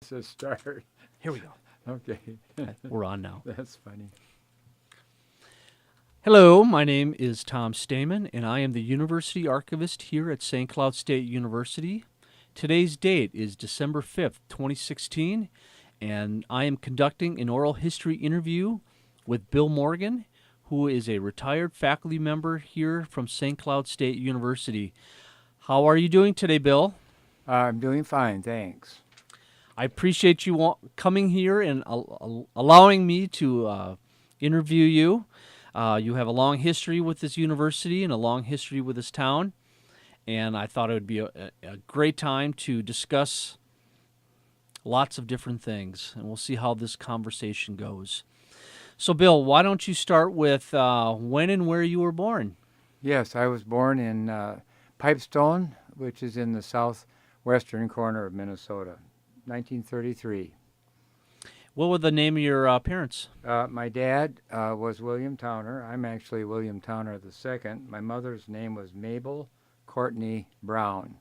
says start. Here we go. Okay. We're on now. That's funny. Hello, my name is Tom Stamen, and I am the University Archivist here at St. Cloud State University. Today's date is December 5th, 2016, and I am conducting an oral history interview with Bill Morgan, who is a retired faculty member here from St. Cloud State University. How are you doing today, Bill? I'm doing fine, thanks. I appreciate you coming here and allowing me to interview you. You have a long history with this university and a long history with this town, and I thought it would be a great time to discuss lots of different things, and we'll see how this conversation goes. So, Bill, why don't you start with when and where you were born? Yes, I was born in Pipestone, which is in the southwestern corner of Minnesota, 1933. What was the name of your parents? My dad was William Towner. I'm actually William Towner II. My mother's name was Mabel Courtney Brown.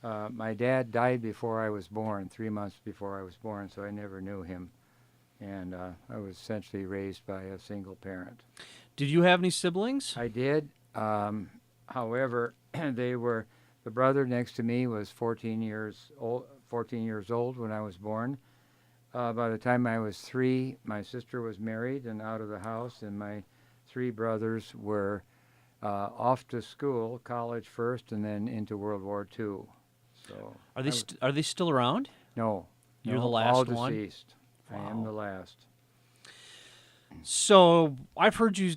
My dad died before I was born, 3 months before I was born, so I never knew him. And I was essentially raised by a single parent. Did you have any siblings? I did. However, the brother next to me was 14 years old when I was born. By the time I was 3, my sister was married and out of the house, and my 3 brothers were off to school, college first, and then into World War II. So are they still around? No. You're the last all one? deceased. Wow. I am the last. So I've heard you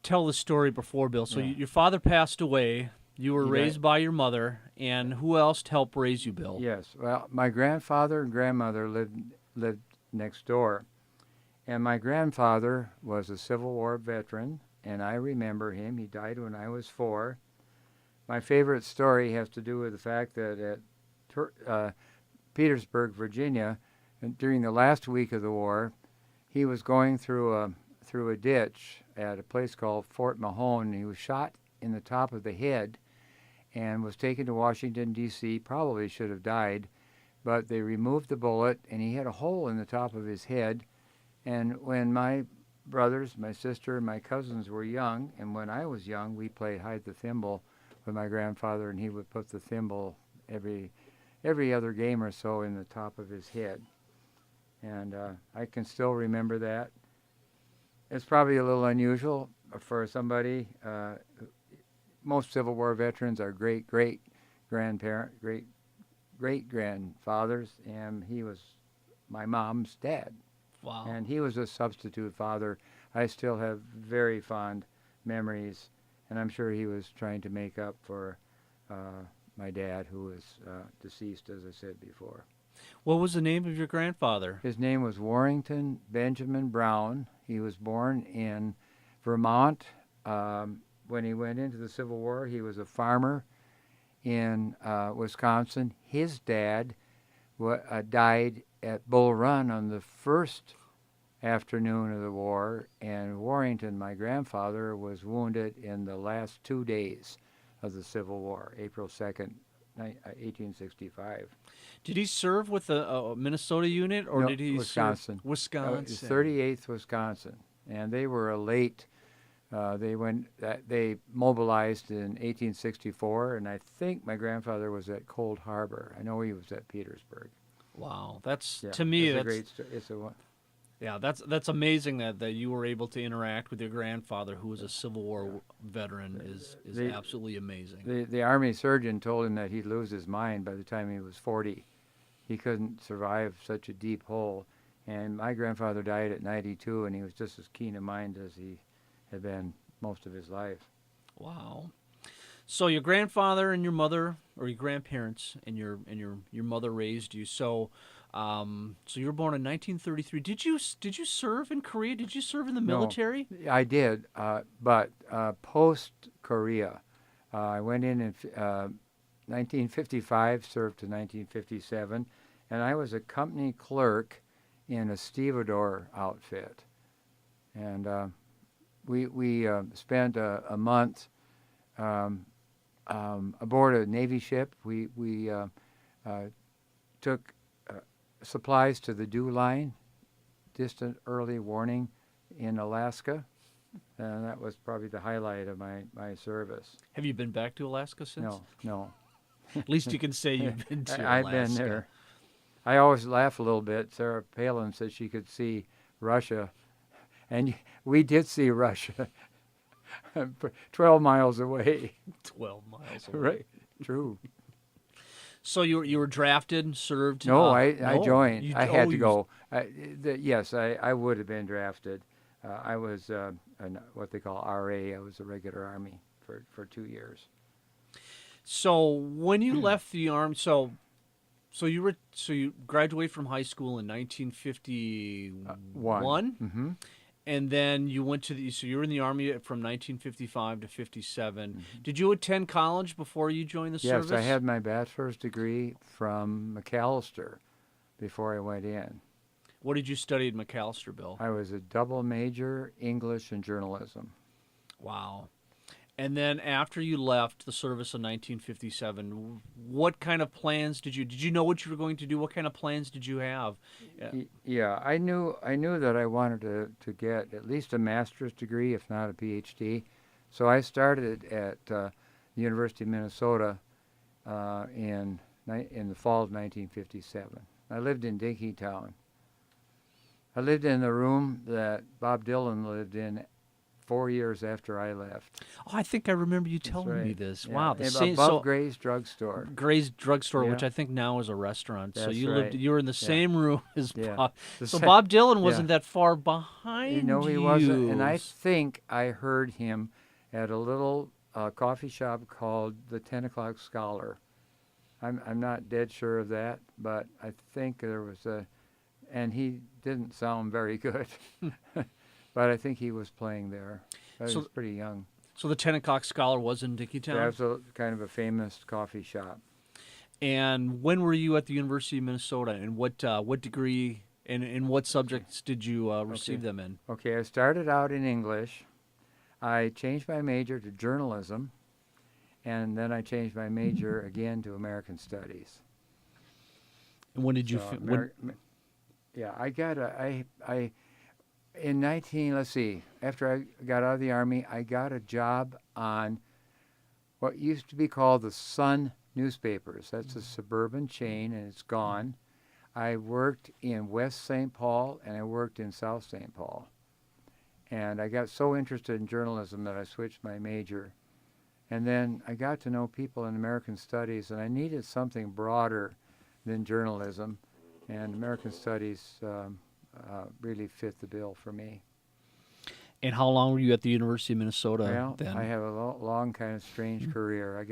tell the story before, Bill. So your father passed away. You were raised by your mother, and who else helped raise you, Bill? Yes. Well, my grandfather and grandmother lived next door, and my grandfather was a Civil War veteran, and I remember him. He died when I was 4. My favorite story has to do with the fact that at Petersburg, Virginia, during the last week of the war, he was going through a ditch at a place called Fort Mahone, and he was shot in the top of the head and was taken to Washington, D.C., probably should have died, but they removed the bullet, and he had a hole in the top of his head. And when my brothers, my sister, and my cousins were young, and when I was young, we played hide the thimble with my grandfather, and he would put the thimble every other game or so in the top of his head. And I can still remember that. It's probably a little unusual for somebody. Most Civil War veterans are great-grandfathers, and he was my mom's dad. Wow. And he was a substitute father. I still have very fond memories, and I'm sure he was trying to make up for my dad, who was deceased, as I said before. What was the name of your grandfather? His name was Warrington Benjamin Brown. He was born in Vermont. When he went into the Civil War, he was a farmer in Wisconsin. His dad died at Bull Run on the first afternoon of the war, and Warrington, my grandfather, was wounded in the last 2 days of the Civil War, April 2nd, 1865. Did he serve with a Minnesota unit, or No, did he Wisconsin. serve Wisconsin? 38th Wisconsin, and they were a late. They mobilized in 1864, and I think my grandfather was at Cold Harbor. I know he was at Petersburg. Wow, to me it's that's a great story. that's amazing that you were able to interact with your grandfather, who was a Civil War veteran. Is absolutely amazing. The Army surgeon told him that he'd lose his mind by the time he was 40. He couldn't survive such a deep hole, and my grandfather died at 92, and he was just as keen of mind as he had been most of his life. Wow. So your grandfather and your mother, or your grandparents and your mother raised you. So you were born in 1933. Did you serve in Korea? Did you serve in the military? No, I did, but post Korea, I went in 1955, served to 1957, and I was a company clerk in a stevedore outfit, and we spent a month aboard a Navy ship. We took supplies to the DEW line, distant early warning in Alaska. And that was probably the highlight of my service. Have you been back to Alaska since? No. At least you can say you've been to Alaska. I've been there. I always laugh a little bit. Sarah Palin said she could see Russia, and we did see Russia 12 miles away. 12 miles away. Right, true. So you were drafted and served? No, I joined. I had to go. Yes, I would have been drafted. I was what they call RA. I was a regular Army for 2 years. So when you left the Army, so you graduated from high school in 1951, Mm-hmm. and then you went to so you were in the Army from 1955 to 57. Mm-hmm. Did you attend college before you joined the service? Yes, I had my bachelor's degree from Macalester before I went in. What did you study at Macalester, Bill? I was a double major, English and journalism. Wow. And then after you left the service in 1957, what kind of plans did you know what you were going to do? What kind of plans did you have? Yeah, I knew that I wanted to get at least a master's degree, if not a Ph.D. So I started at the University of Minnesota in the fall of 1957. I lived in Dinkytown. I lived in the room that Bob Dylan lived in 4 years after I left. Oh, I think I remember you telling me this. Yeah. Wow, Above Gray's Drugstore. Gray's Drugstore, Yeah. which I think now is a restaurant. That's so you right. you were in the same room as Bob. The So sa- Bob Dylan wasn't that far behind No, he you. wasn't. And I think I heard him at a little coffee shop called the 10 O'Clock Scholar. I'm not dead sure of that, but I think there was and he didn't sound very good. But I think he was playing there. I was pretty young. So the 10 O'Clock Scholar was in Dinkytown? That was kind of a famous coffee shop. And when were you at the University of Minnesota, and what degree and in what subjects did you receive them in? Okay, I started out in English. I changed my major to journalism, and then I changed my major again to American Studies. And when did you? Yeah, I got in after I got out of the Army, I got a job on what used to be called the Sun newspapers. That's a suburban chain, and it's gone. I worked in West St. Paul, and I worked in South St. Paul. And I got so interested in journalism that I switched my major. And then I got to know people in American Studies, and I needed something broader than journalism. And American Studies really fit the bill for me. And how long were you at the University of Minnesota then? I have a long kind of strange career. I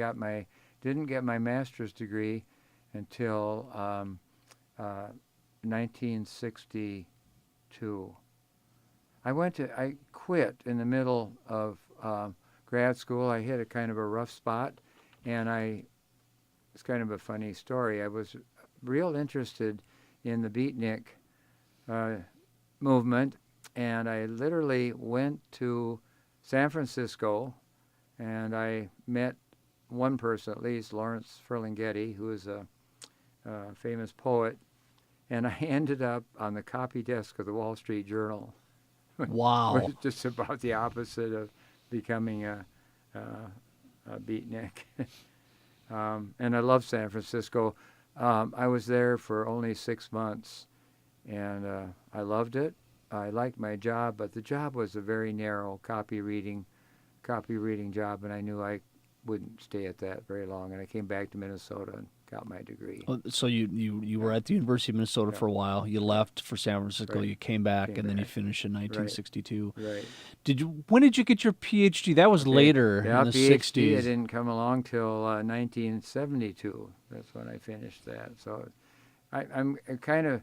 didn't get my master's degree until 1962. I quit in the middle of grad school. I hit a kind of a rough spot, and it's kind of a funny story. I was real interested in the beatnik movement, and I literally went to San Francisco, and I met one person at least, Lawrence Ferlinghetti, who is a famous poet, and I ended up on the copy desk of the Wall Street Journal. Wow. Which is just about the opposite of becoming a beatnik. And I love San Francisco. I was there for only 6 months, and I loved it. I liked my job, but the job was a very narrow copy reading job, and I knew I wouldn't stay at that very long. And I came back to Minnesota and got my degree. So you were at the University of Minnesota for a while. You left for San Francisco. Right. You came back, and then you finished in 1962. Right. When did you get your Ph.D.? That was later in the PhD, 60s. It didn't come along till 1972. That's when I finished that. So I'm kind of,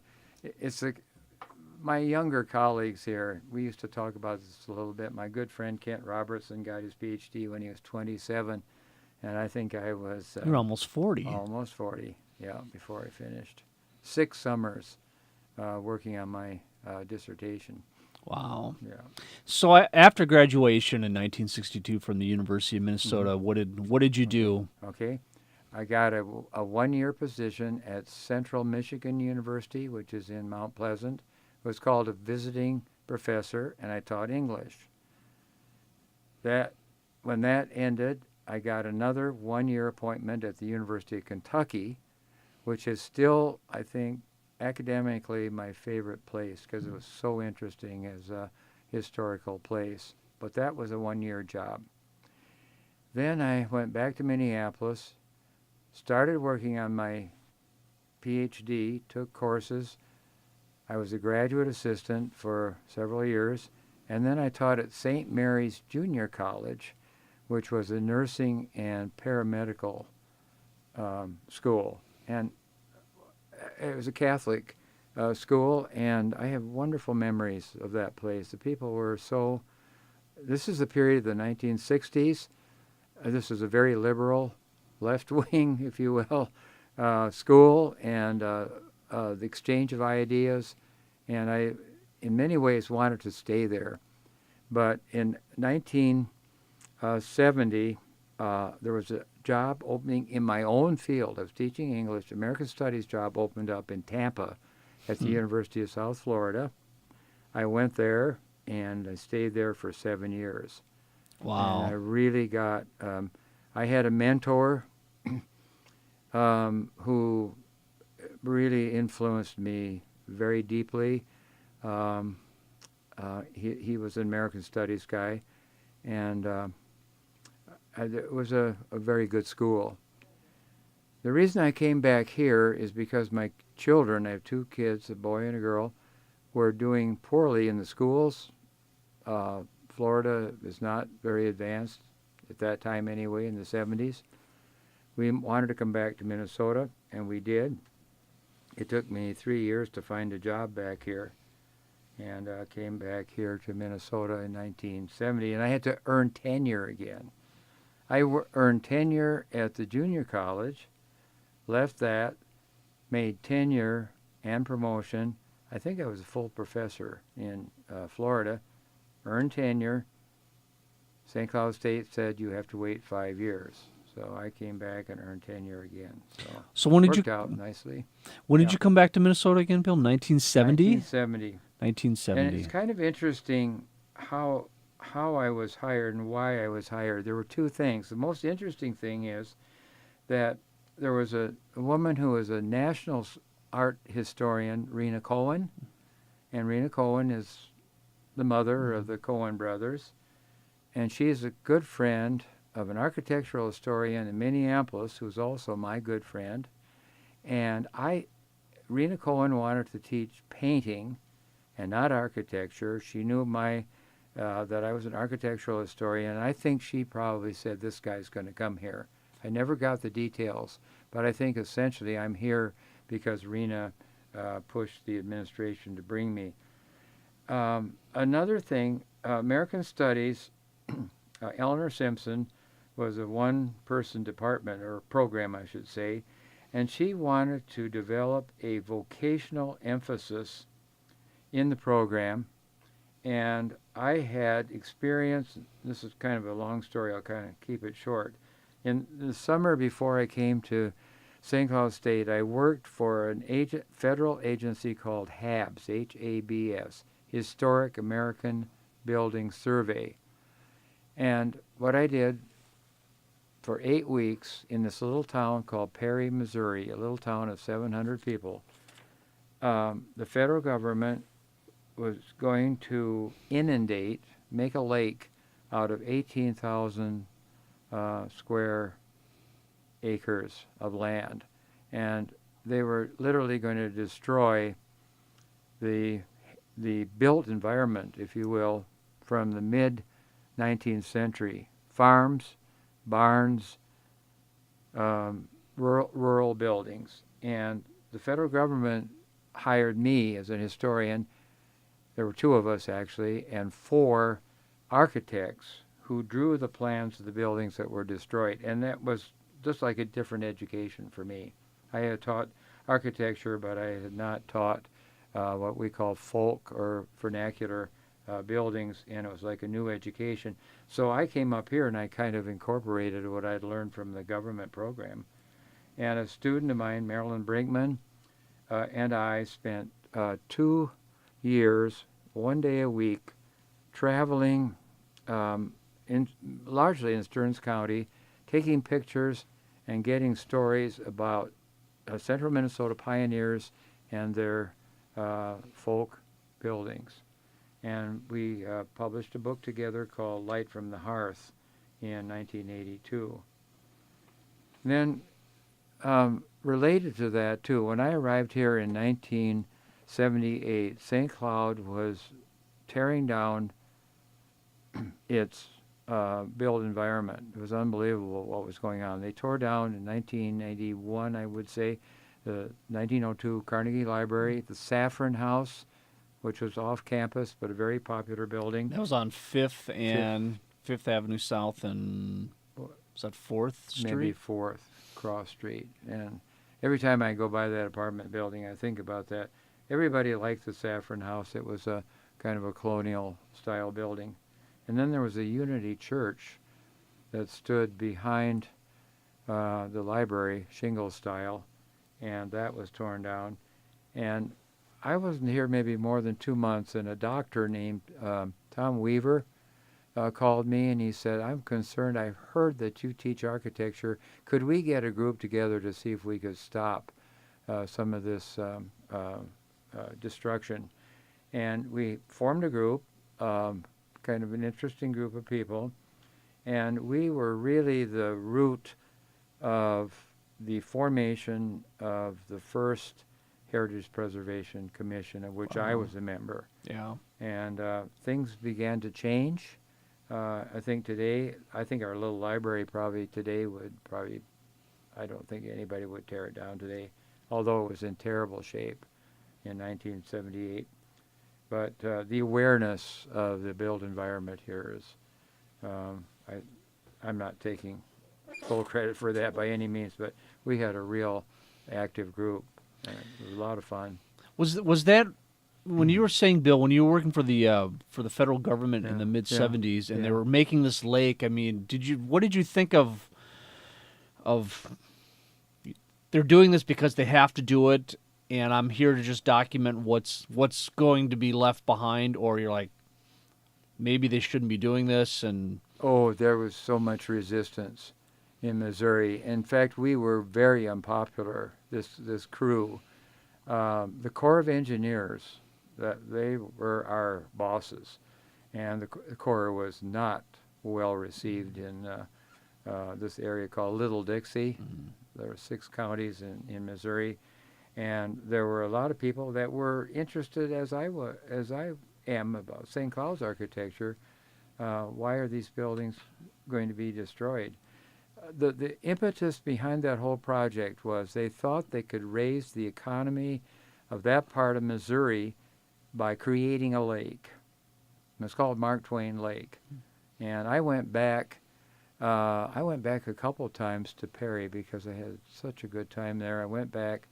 my younger colleagues here, we used to talk about this a little bit. My good friend Kent Robertson got his Ph.D. when he was 27, and I think I was... You're almost 40. Almost 40, yeah, before I finished. 6 summers working on my dissertation. Wow. Yeah. So after graduation in 1962 from the University of Minnesota, what did you do? Okay. I got a one-year position at Central Michigan University, which is in Mount Pleasant. It was called a visiting professor, and I taught English. When that ended, I got another one-year appointment at the University of Kentucky, which is still, I think, academically my favorite place because it was so interesting as a historical place. But that was a one-year job. Then I went back to Minneapolis, started working on my Ph.D., took courses. I was a graduate assistant for several years, and then I taught at St. Mary's Junior College, which was a nursing and paramedical school. And it was a Catholic school, and I have wonderful memories of that place. The people were so... This is the period of the 1960s. This is a very liberal, left-wing, if you will, school, and the exchange of ideas. And I, in many ways, wanted to stay there. But in 1970, there was a job opening in my own field. I was teaching English. American Studies job opened up in Tampa at the University of South Florida. I went there, and I stayed there for 7 years. Wow. And I really got... I had a mentor who really influenced me very deeply. He was an American Studies guy, and it was a very good school. The reason I came back here is because my children, I have 2 kids, a boy and a girl, were doing poorly in the schools. Florida is not very advanced at that time anyway, in the 70s. We wanted to come back to Minnesota, and we did. It took me 3 years to find a job back here, and I came back here to Minnesota in 1970, and I had to earn tenure again. I earned tenure at the junior college, left that, made tenure and promotion. I think I was a full professor in Florida, earned tenure. St. Cloud State said you have to wait 5 years. So I came back and earned tenure again. So when did worked you out nicely. When did you come back to Minnesota again, Bill? 1970? 1970. 1970. And it's kind of interesting how I was hired and why I was hired. There were 2 things. The most interesting thing is that there was a woman who was a national art historian, Rena Cohen, and Rena Cohen is the mother of the Cohen brothers, and she is a good friend of an architectural historian in Minneapolis who's also my good friend. And Rena Cohen wanted to teach painting and not architecture. She knew that I was an architectural historian, and I think she probably said, this guy's going to come here. I never got the details, but I think essentially I'm here because Rena pushed the administration to bring me. Another thing, American Studies, Eleanor Simpson was a one-person department, or program, I should say, and she wanted to develop a vocational emphasis in the program. And I had experience, this is kind of a long story, I'll kind of keep it short. In the summer before I came to St. Cloud State, I worked for an federal agency called HABS, H-A-B-S, Historic American Building Survey. And what I did for 8 weeks in this little town called Perry, Missouri, a little town of 700 people, the federal government was going to make a lake out of 18,000 square acres of land. And they were literally going to destroy the built environment, if you will, from the mid-19th century. Farms, barns, rural buildings. And the federal government hired me as an historian. There were 2 of us, actually, and 4 architects who drew the plans of the buildings that were destroyed. And that was just like a different education for me. I had taught architecture, but I had not taught what we call folk or vernacular buildings, and it was like a new education. So I came up here and I kind of incorporated what I'd learned from the government program. And a student of mine, Marilyn Brinkman, and I spent 2 years, 1 day a week, traveling largely in Stearns County, taking pictures and getting stories about central Minnesota pioneers and their folk buildings. And we published a book together called Light from the Hearth in 1982. And then related to that, too, when I arrived here in 1978, St. Cloud was tearing down its built environment. It was unbelievable what was going on. They tore down in 1981, I would say, the 1902 Carnegie Library, the Safran House, which was off campus but a very popular building. That was on Fifth Avenue South and was that 4th Street? Maybe 4th, Cross Street. And every time I go by that apartment building, I think about that. Everybody liked the Safran House. It was a kind of a colonial style building. And then there was a Unity Church that stood behind the library, shingle style, and that was torn down. And I wasn't here maybe more than 2 months, and a doctor named Tom Weaver called me, and he said, I'm concerned. I've heard that you teach architecture. Could we get a group together to see if we could stop some of this destruction? And we formed a group, kind of an interesting group of people, and we were really the root of the formation of the first Heritage Preservation Commission, of which I was a member. Yeah. And things began to change. I think our little library I don't think anybody would tear it down today, although it was in terrible shape in 1978. But the awareness of the built environment here is, I'm not taking full credit for that by any means, but we had a real active group. And it was a lot of fun. Was that when you were saying, Bill, when you were working for the federal government in the mid '70s, and they were making this lake? I mean, what did you think of they're doing this because they have to do it, and I'm here to just document what's going to be left behind, or you're like, maybe they shouldn't be doing this? And there was so much resistance in Missouri. In fact, we were very unpopular, this crew. The Corps of Engineers, they were our bosses, and the Corps was not well received in this area called Little Dixie. Mm-hmm. There were 6 counties in Missouri, and there were a lot of people that were interested, as I am, about St. Cloud's architecture. Why are these buildings going to be destroyed? The impetus behind that whole project was they thought they could raise the economy of that part of Missouri by creating a lake. And it's called Mark Twain Lake. And I went back a couple of times to Perry because I had such a good time there. I went back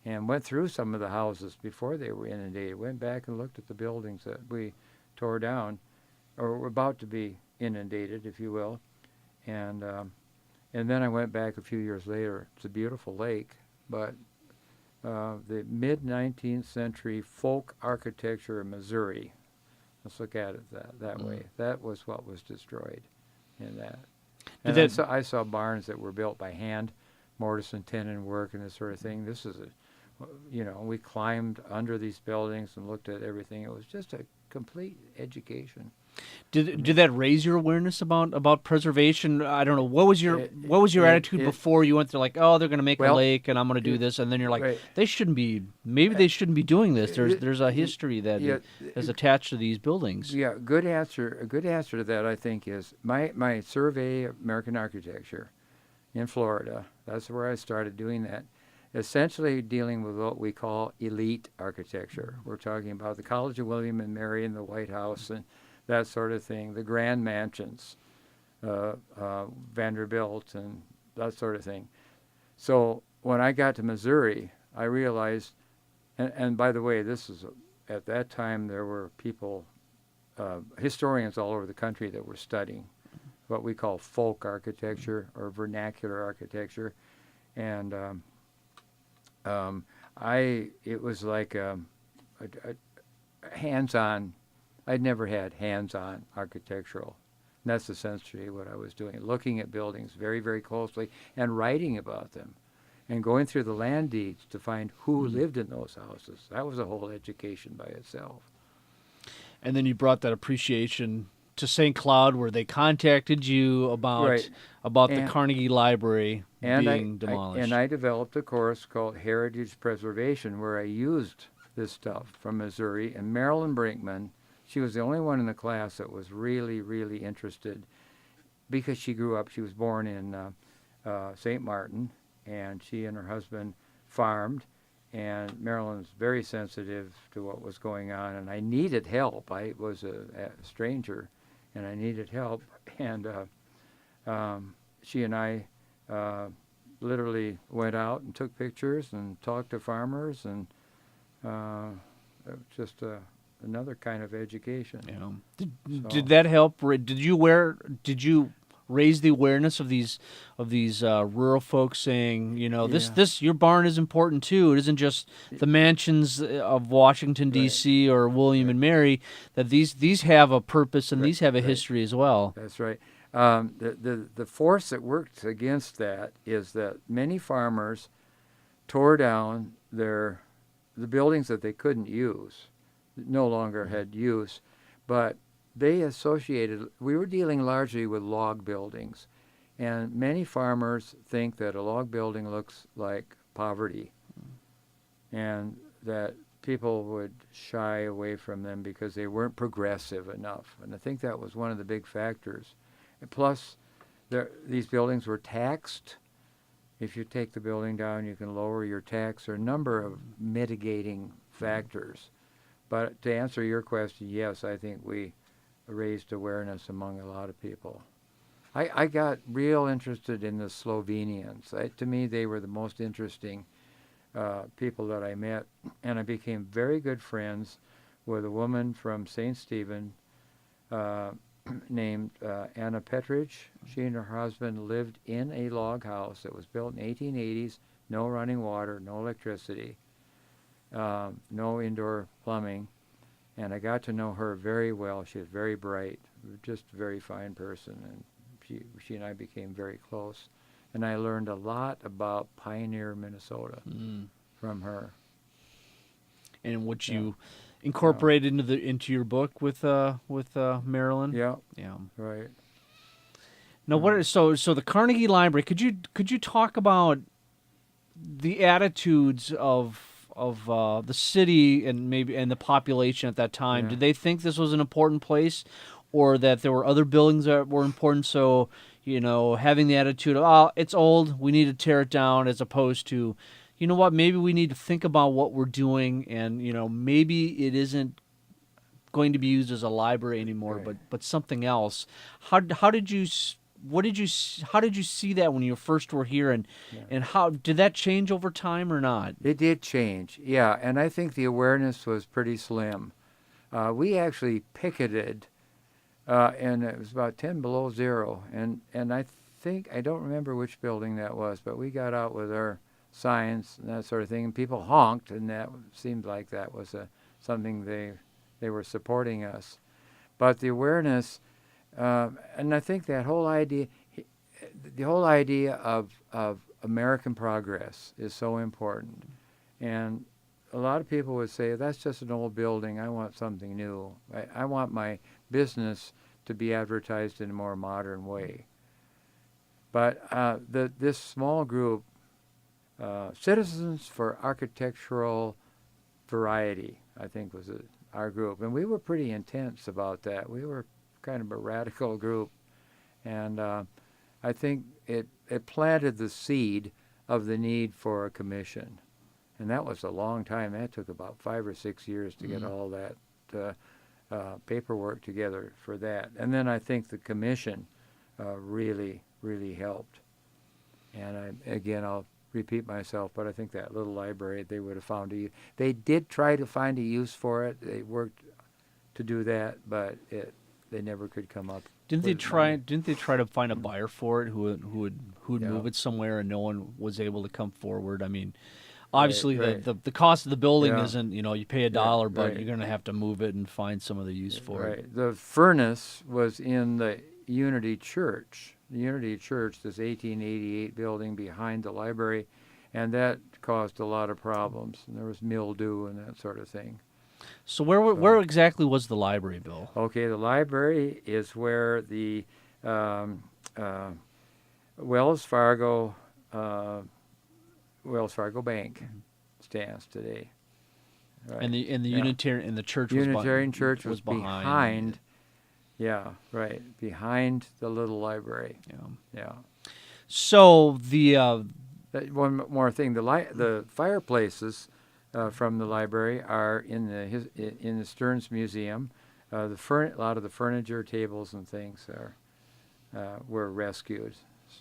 and went through some of the houses before they were inundated. Went back and looked at the buildings that we tore down, or were about to be inundated, if you will. And then I went back a few years later. It's a beautiful lake, but the mid-19th century folk architecture of Missouri, let's look at it that way, that was what was destroyed in that. And I saw barns that were built by hand, mortise and tenon work and this sort of thing. This is we climbed under these buildings and looked at everything. It was just a complete education. Did that raise your awareness about preservation? I don't know. What was your attitude before you went there? Like, oh, they're going to make a lake, and I'm going to do this, and then you're like, right. They shouldn't be doing this. There's a history that is attached to these buildings. Yeah, a good answer to that, I think, is my survey of American architecture in Florida. That's where I started doing that. Essentially dealing with what we call elite architecture. We're talking about the College of William and Mary and the White House and that sort of thing, the grand mansions, Vanderbilt and that sort of thing. So when I got to Missouri, I realized, and by the way, at that time there were people, historians all over the country that were studying what we call folk architecture or vernacular architecture. And it was like a hands-on. I'd never had hands-on architectural. And that's essentially what I was doing, looking at buildings very, very closely and writing about them and going through the land deeds to find who lived in those houses. That was a whole education by itself. And then you brought that appreciation to St. Cloud, where they contacted you Right. about the And, Carnegie Library and being demolished. I developed a course called Heritage Preservation where I used this stuff from Missouri. And Marilyn Brinkman, she was the only one in the class that was really, really interested because she grew up. She was born in St. Martin, and she and her husband farmed. And Marilyn was very sensitive to what was going on, and I needed help. I was a stranger, and I needed help. And she and I literally went out and took pictures and talked to farmers, and it was just another kind of education. Yeah. So- Did that help? Did you raise the awareness of these rural folks, saying, Yeah. this your barn is important too. It isn't just the mansions of Washington D.C. or William and Mary. That these have a purpose and these have a history as well. That's right. The force that worked against that is that many farmers tore down the buildings that they couldn't use, no longer had use, but they associated. We were dealing largely with log buildings, and many farmers think that a log building looks like poverty, and that people would shy away from them because they weren't progressive enough. And I think that was one of the big factors. And plus, these buildings were taxed. If you take the building down, you can lower your tax. There are a number of mitigating factors. But to answer your question, yes, I think we raised awareness among a lot of people. I got real interested in the Slovenians. To me, they were the most interesting people that I met, and I became very good friends with a woman from St. Stephen named Anna Petric. She and her husband lived in a log house that was built in 1880s, no running water, no electricity, no indoor plumbing. And I got to know her very well. She was very bright, just a very fine person, and she and I became very close. And I learned a lot about Pioneer, Minnesota from her. And what you incorporated into your book with Marilyn. Yeah. Yeah. Right. Now, so the Carnegie Library? Could you talk about the attitudes of the city and the population at that time? Yeah. Did they think this was an important place, or that there were other buildings that were important? So, having the attitude of, oh, it's old, we need to tear it down, as opposed to, you know what, maybe we need to think about what we're doing, and maybe it isn't going to be used as a library anymore, Right. but something else. How did you see that when you first were here, and how did that change over time or not? It did change, yeah, and I think the awareness was pretty slim. We actually picketed, and it was about 10 below zero, and I think, I don't remember which building that was, but we got out with our signs and that sort of thing, and people honked, and that seemed like that was something they were supporting us. But the awareness, and I think that whole idea, the whole idea of American progress is so important. And a lot of people would say, that's just an old building, I want something new. I want my business to be advertised in a more modern way. But this small group, Citizens for Architectural Variety, I think was our group. And we were pretty intense about that. We were kind of a radical group. And I think it planted the seed of the need for a commission. And that was a long time. That took about 5 or 6 years to get all that paperwork together for that. And then I think the commission really, really helped. And I'll repeat myself, but I think that little library, they would have found they did try to find a use for it. They worked to do that, but it they never could come up. Didn't they with try? money. Didn't they try to find a buyer for it who would Yeah. move it somewhere, and no one was able to come forward? I mean, Right, obviously right. the cost of the building Yeah. isn't, you pay a Yeah, dollar, but right. you're going to have to move it and find some other use for it. Right. The furnace was in the Unity Church. The Unity Church, this 1888 building behind the library, and that caused a lot of problems. And there was mildew and that sort of thing. So where exactly was the library, Bill? Okay, the library is where the um, Wells Fargo Bank stands today. Right. And the Yeah. Unitarian and the church Unitarian was Church was was behind. Yeah, right, behind the little library. Yeah. Yeah. So the One more thing: the fireplaces from the library are in the Stearns Museum. A lot of the furniture, tables, and things were rescued.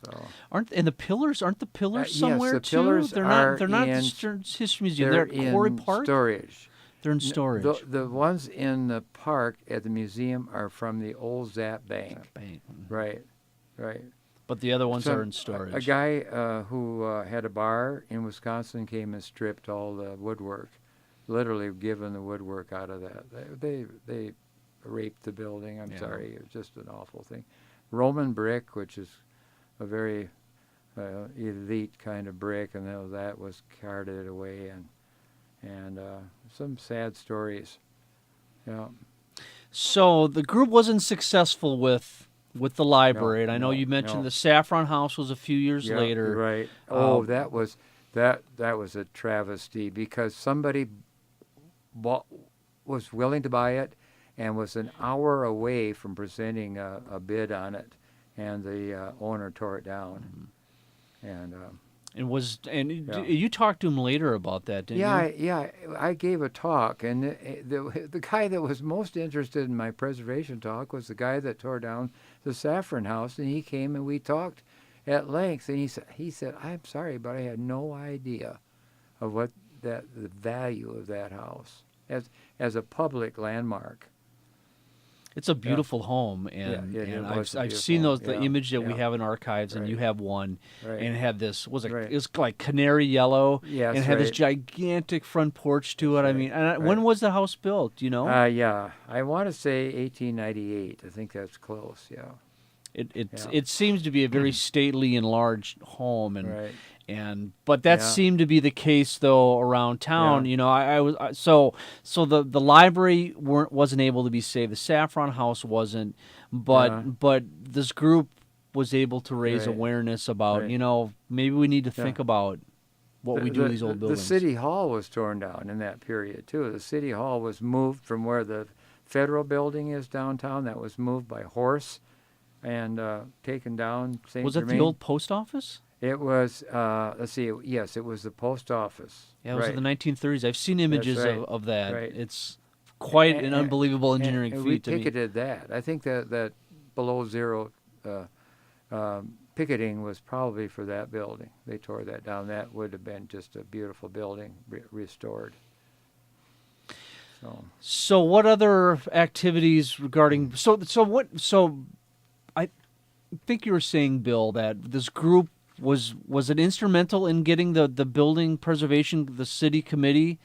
So aren't the pillars yes, somewhere the too? pillars They're are not the in Stearns History Museum. they're They're at Quarry in Park. storage. They're in storage. The ones in the park at the museum are from the old Zap Bank. Bank. Right, right. But the other ones So, are in storage. A guy who had a bar in Wisconsin came and stripped all the woodwork, literally given the woodwork out of that. They raped the building. I'm Yeah. sorry, it was just an awful thing. Roman brick, which is a very elite kind of brick, and that was carted away, and some sad stories. Yeah. So the group wasn't successful with the library, and I know no, you mentioned no. the Safran House was a few years Yeah, later. right. Oh, that was a travesty because somebody was willing to buy it and was an hour away from presenting a bid on it, and the owner tore it down. And And you talked to him later about that, didn't you? I gave a talk, and the guy that was most interested in my preservation talk was the guy that tore down the Safran House, and he came and we talked at length, and he said, "I'm sorry, but I had no idea of what the value of that house as a public landmark." It's a beautiful home, and, Yeah, it and was I've a seen beautiful the home. image that we Yeah. have in archives, and Right. you have one, Right. and it had this Right. it was like canary yellow, Yes, and it had this right. gigantic front porch to it. That's I right. mean, Right. when was the house built? Do you know? Yeah, I want to say 1898. I think that's close. Yeah. Yeah. It seems to be a very stately and large home, Right. but that Yeah. seemed to be the case though around town. Yeah. You know, so the library wasn't able to be saved. The Saffron House wasn't, Yeah. but this group was able to raise Right. awareness about Right. maybe we need to Yeah. think about what we do with these old buildings. The city hall was torn down in that period too. The city hall was moved from where the federal building is downtown. That was moved by horse and taken down. St. Was that the Germain. old post office? It was. Let's see. Yes, it was the post office. Yeah, it was right. in the 1930s. I've seen images right. of that. Right. It's quite And- an unbelievable engineering and feat we to me. picketed that. I think that below zero picketing was probably for that building. They tore that down. That would have been just a beautiful building restored. So what other activities regarding I think you were saying, Bill, that this group was it instrumental in getting the building preservation, the city committee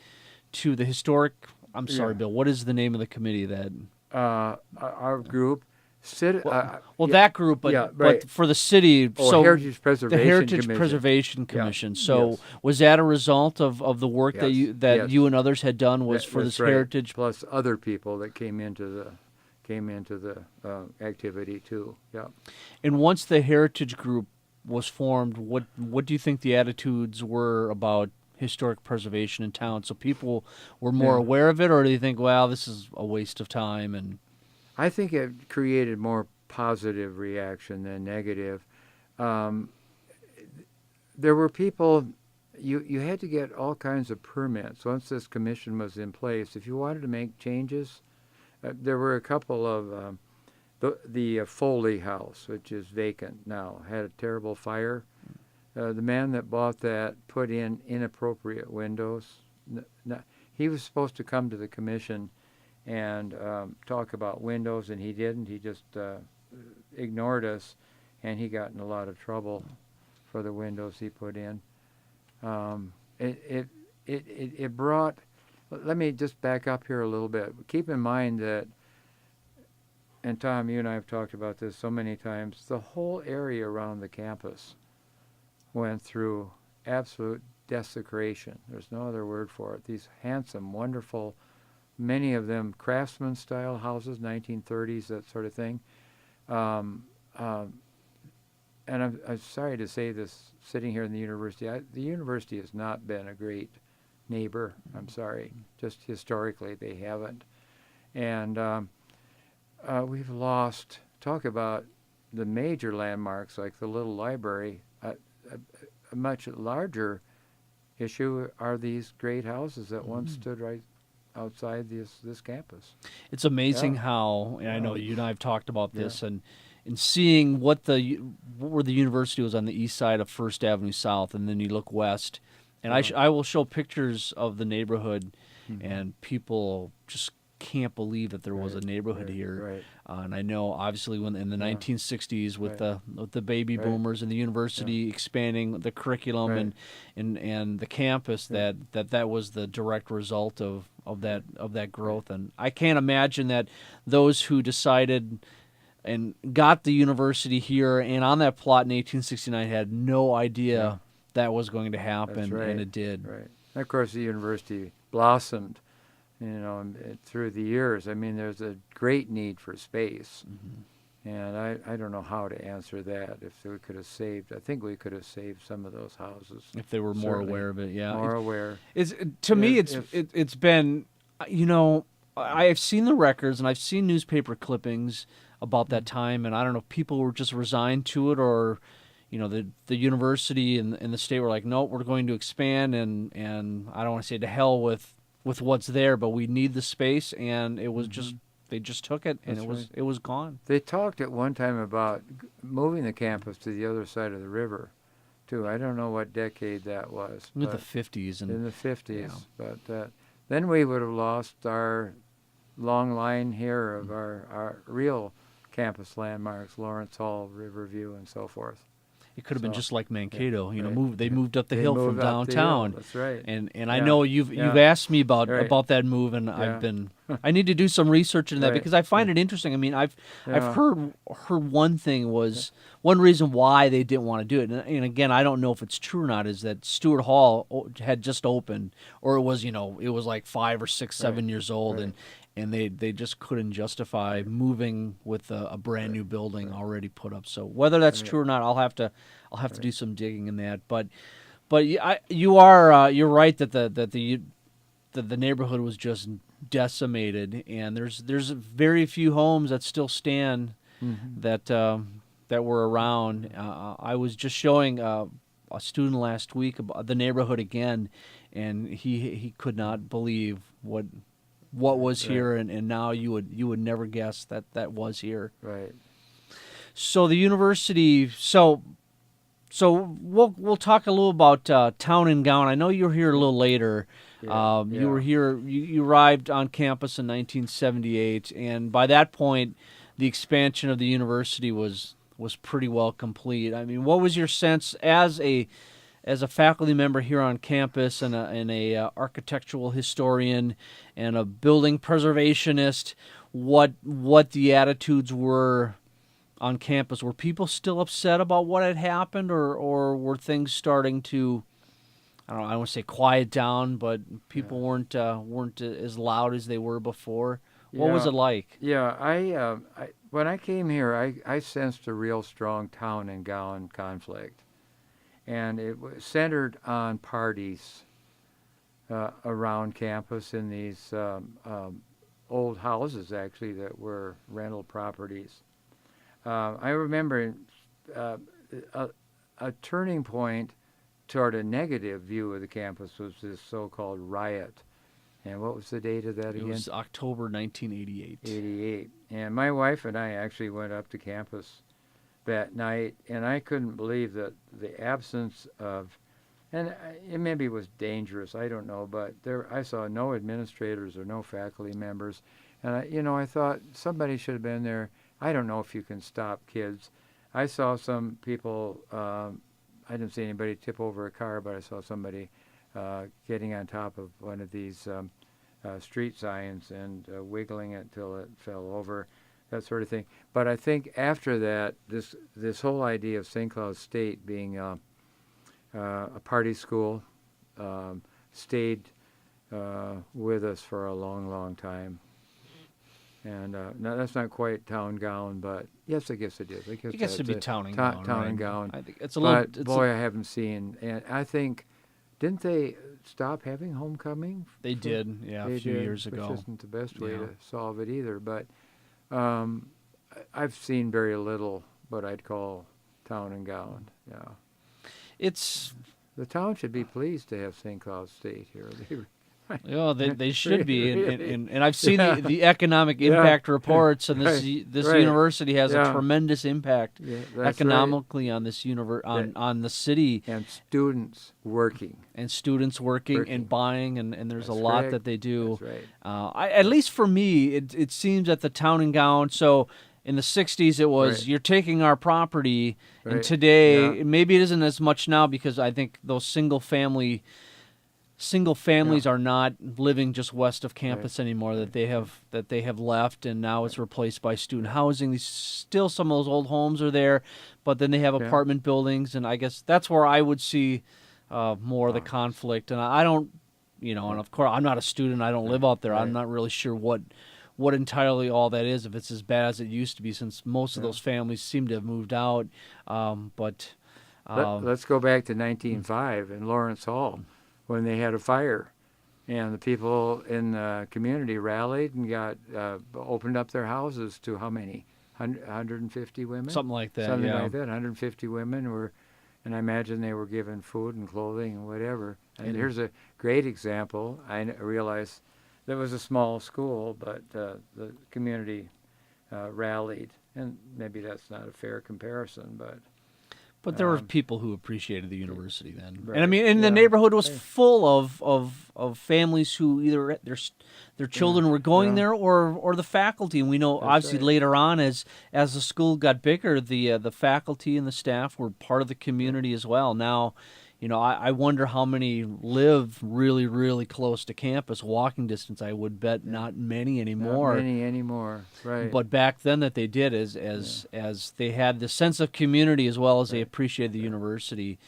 to the historic, I'm sorry, Yeah. Bill, what is the name of the committee that Our group, that group, but yeah, right. but for the city, Heritage the Preservation Heritage Commission. Preservation Yeah, Commission. So yes. was that a result of the work that Yes, you yes. and others had done was for That's this right. heritage? Plus other people that came into the activity too. Yeah. And once the heritage group was formed, what do you think the attitudes were about historic preservation in town? So people were more Yeah. aware of it, or do you think, well, this is a waste of time? And I think it created more positive reaction than negative. There were people. You had to get all kinds of permits once this commission was in place. If you wanted to make changes, there were a couple of the Foley House, which is vacant now, had a terrible fire. The man that bought that put in inappropriate windows. He was supposed to come to the commission and talk about windows, and he didn't. He just ignored us, and he got in a lot of trouble for the windows he put in. It brought. Let me just back up here a little bit. Keep in mind that, and Tom, you and I have talked about this so many times, the whole area around the campus went through absolute desecration. There's no other word for it. These handsome, wonderful, many of them craftsman-style houses, 1930s, that sort of thing. And I'm sorry to say this, sitting here in the university, the university has not been a great neighbor. I'm sorry. Just historically, they haven't. And we've lost, talk about the major landmarks like the little library. A much larger issue are these great houses that once stood right outside this campus. It's amazing how, and I know you and I have talked about this, and seeing where the university was on the east side of First Avenue South, and then you look west, and I will show pictures of the neighborhood, and people just can't believe that there was a neighborhood here. Right. And I know, obviously, when in the 1960s with the baby boomers and the university expanding the curriculum and the campus, that was the direct result of that growth. And I can't imagine that those who decided and got the university here and on that plot in 1869 had no idea that was going to happen, and it did. Right. And of course, the university blossomed, through the years. I mean, there's a great need for space, and I don't know how to answer that. If we could have saved, I think we could have saved some of those houses if they were more aware of it. Yeah, more aware. It's been, I've seen the records and I've seen newspaper clippings about that time, and I don't know if people were just resigned to it, or the university and the state were like, no, we're going to expand, and I don't want to say to hell with what's there, but we need the space, and it was just, they just took it, and it was gone. They talked at one time about moving the campus to the other side of the river, too. I don't know what decade that was. In the 50s. In the 50s. But then we would have lost our long line here of our real campus landmarks, Lawrence Hall, Riverview, and so forth. It could have been just like Mankato, They moved up the hill from downtown. That's right. And I know you've asked me about that move, and I need to do some research into that because I find it interesting. I mean, I've heard one reason why they didn't want to do it, and again, I don't know if it's true or not, is that Stewart Hall had just opened, or it was like 5 or 6, 7 years old, and they just couldn't justify moving with a brand new building already put up. So whether that's true or not, I'll have to do some digging in that. But you're right that the neighborhood was just decimated, and there's very few homes that still stand that were around. I was just showing a student last week about the neighborhood again, and he could not believe what was here, and now you would never guess that was here. Right. So the university. So we'll talk a little about Town and Gown. I know you were here a little later. You were here. You arrived on campus in 1978, and by that point, the expansion of the university was pretty well complete. I mean, what was your sense as a faculty member here on campus, and a architectural historian and a building preservationist, what the attitudes were on campus? Were people still upset about what had happened, or were things starting to, I don't want to say quiet down, but people weren't as loud as they were before? What was it like? Yeah, I when I came here, I sensed a real strong town and gown conflict. And it was centered on parties around campus in these old houses, actually, that were rental properties. I remember a turning point toward a negative view of the campus was this so-called riot. And what was the date of that again? It was October 1988. 88. And my wife and I actually went up to campus that night, and I couldn't believe that the absence of And it maybe was dangerous. I don't know, but I saw no administrators or no faculty members, and I thought somebody should have been there. I don't know if you can stop kids. I saw some people. I didn't see anybody tip over a car, but I saw somebody getting on top of one of these street signs and wiggling it till it fell over, that sort of thing. But I think after that, this whole idea of St. Cloud State being a party school stayed with us for a long, long time. And no, that's not quite town gown, but yes, I guess it is. I guess I guess it'd be town and gown. Town right? and gown. I think it's a little. But boy, I haven't seen. And I think, didn't they stop having homecoming? They did, yeah, They a few did, years ago. which isn't the best way Yeah. to solve it either. But I've seen very little what I'd call town and gown. Yeah, It's the town should be pleased to have St. Cloud State here. they should be, Really? and I've seen Yeah. the economic Yeah. impact reports, and this Right. this Right. university has a Yeah. tremendous impact Yeah, that's economically on this on the city right. And students working. and students working Working. and buying, and there's a That's lot correct. that they do. That's right. At least for me, it seems that the town and gown. So in the '60s, it was Right. you're taking our property, and Right. today Yeah. maybe it isn't as much now because I think those single families are not living just west of campus anymore. That they have left, and now it's replaced by student housing. Still, some of those old homes are there, but then they have Yeah. apartment buildings, and I guess that's where I would see more of the conflict. And I don't, and of course I'm not a student. I don't live out there. I'm Right. not really sure what entirely all that is, if it's as bad as it used to be, since most of those families seem to have moved out. Let's go back to 1905 in Lawrence Hall when they had a fire, and the people in the community rallied and got opened up their houses to how many? 150 women? Something like that. Something yeah. like that. 150 women were, and I imagine they were given food and clothing and whatever. And here's a great example. I realized there was a small school, but the community rallied, and maybe that's not a fair comparison, but there were people who appreciated the university then, Right. and I mean, the Yeah. neighborhood was Right. full of families who either their children were going Yeah. there or the faculty. And we know That's obviously right. later on, as the school got bigger, the faculty and the staff were part of the community as well. Now, I wonder how many live really, really close to campus, walking distance. I would bet not many anymore. Not many anymore. Right. But back then, that they did, as they had the sense of community as well as they appreciated the university.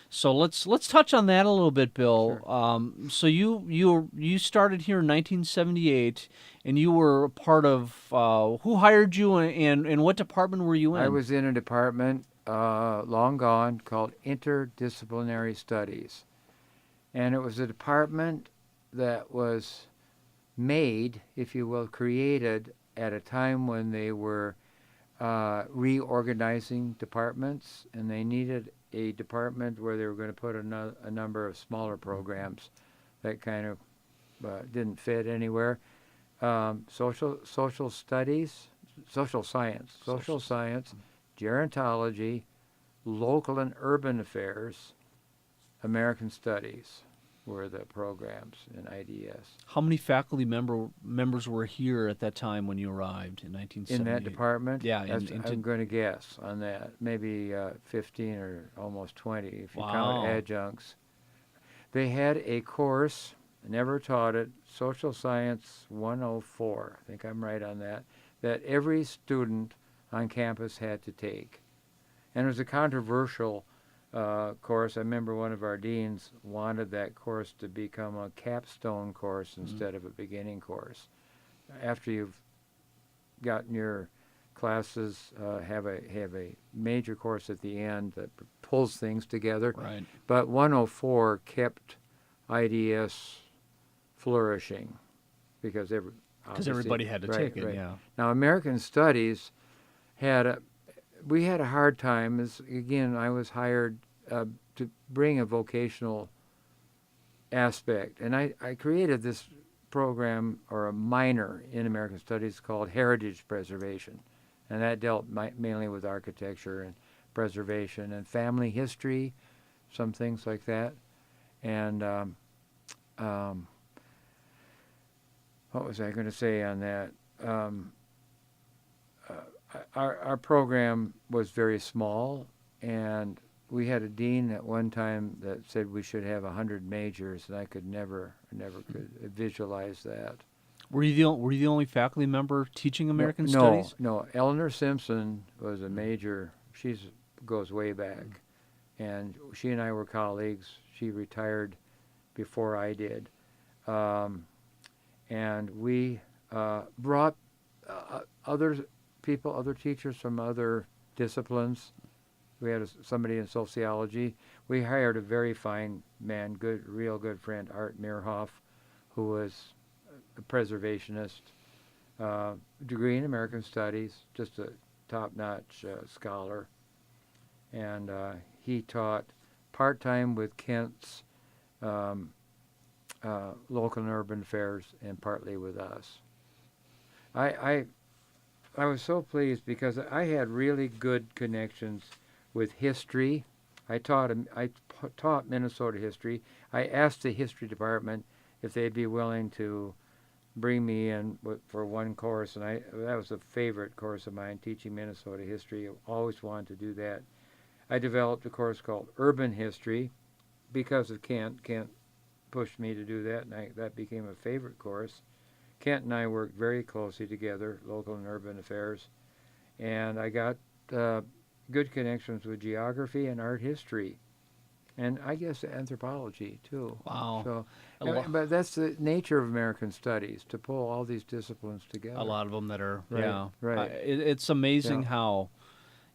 So let's touch on that a little bit, Bill. Sure. So you started here in 1978, and you were a part of who hired you, and what department were you in? I was in a department long gone called Interdisciplinary Studies, and it was a department that was made, if you will, created at a time when they were reorganizing departments, and they needed a department where they were going to put a number of smaller programs that kind of didn't fit anywhere. Social studies, social science, gerontology, local and urban affairs, American studies were the programs in IDS. How many faculty members were here at that time when you arrived in 1978? In that department? Yeah, I'm going to guess on that. Maybe 15 or almost 20 if you Wow. count adjuncts. They had a course, I never taught it, Social Science 104, I think I'm right on that every student on campus had to take. And it was a controversial course. I remember one of our deans wanted that course to become a capstone course instead of a beginning course. After you've gotten your classes, have a major course at the end that pulls things together. Right. But 104 kept IDS flourishing because everybody had to take it. Right. Yeah. Now, American Studies we had a hard time. Again, I was hired to bring a vocational aspect, and I created this program or a minor in American Studies called Heritage Preservation, and that dealt mainly with architecture and preservation and family history, some things like that. And what was I going to say on that? Our program was very small, and we had a dean at one time that said we should have 100 majors, and I never could visualize that. Were you the only faculty member teaching American no, Studies? No, Eleanor Simpson was a major. She goes way back, and she and I were colleagues. She retired before I did, and we brought other people, other teachers from other disciplines. We had somebody in sociology. We hired a very fine man, real good friend, Art Meerhoff, who was a preservationist, degree in American Studies, just a top-notch scholar. And he taught part-time with Kent's local and urban affairs and partly with us. I was so pleased because I had really good connections with history. I taught Minnesota history. I asked the history department if they'd be willing to bring me in for one course, and that was a favorite course of mine, teaching Minnesota history. I always wanted to do that. I developed a course called Urban History because of Kent. Kent pushed me to do that, and that became a favorite course. Kent and I worked very closely together, local and urban affairs, and I got good connections with geography and art history, and I guess anthropology too. Wow. So, but that's the nature of American studies, to pull all these disciplines together. A lot of them that are, right, yeah. Right. It's amazing how,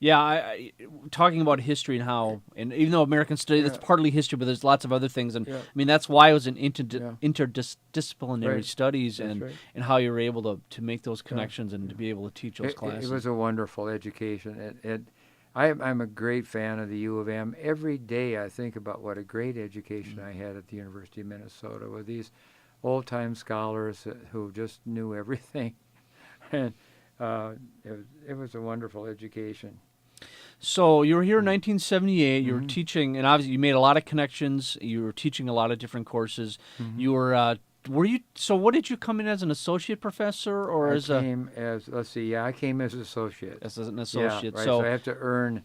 I talking about history and how, and even though American Studies, it's partly history, but there's lots of other things. And I mean, that's why it was an interdisciplinary studies, and how you were able to make those connections and to be able to teach those classes. It was a wonderful education. I'm a great fan of the U of M. Every day I think about what a great education I had at the University of Minnesota with these old-time scholars who just knew everything. And it was a wonderful education. So you were here in 1978. You were teaching, and obviously you made a lot of connections. You were teaching a lot of different courses. You were you? So what did you come in as, an associate professor, or I came as associate. As an associate. Yeah, right. So I have to earn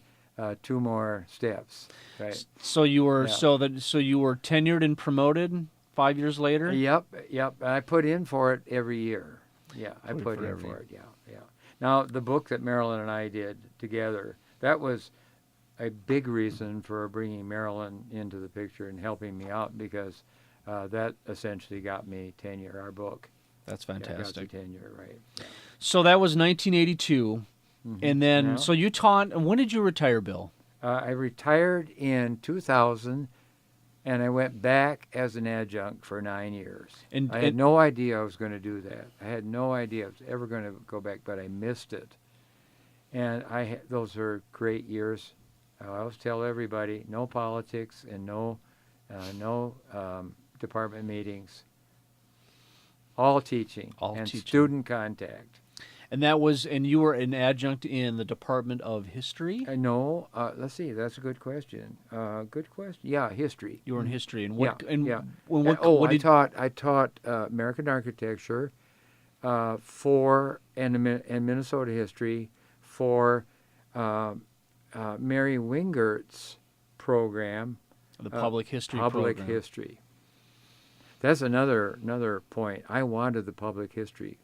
2 more steps. Right. So you were so you were tenured and promoted 5 years later. Yep. I put in for it every year. Yeah, I put in for it. Yeah. Now the book that Marilyn and I did together, that was a big reason for bringing Marilyn into the picture and helping me out, because that essentially got me tenure. Our book. That's fantastic. Got tenure, right? Yeah. So that was 1982, and then so you taught. And when did you retire, Bill? I retired in 2000, and I went back as an adjunct for 9 years. And I had no idea I was going to do that. I had no idea I was ever going to go back, but I missed it. And those were great years. I always tell everybody, no politics and no department meetings. All teaching and student contact. And you were an adjunct in the Department of History? No, let's see. That's a good question. Good question. Yeah, history. You were in history, and what? Yeah. I taught American architecture and Minnesota history for Mary Wingert's program. The public history Public program. history. That's another point. I wanted the public history.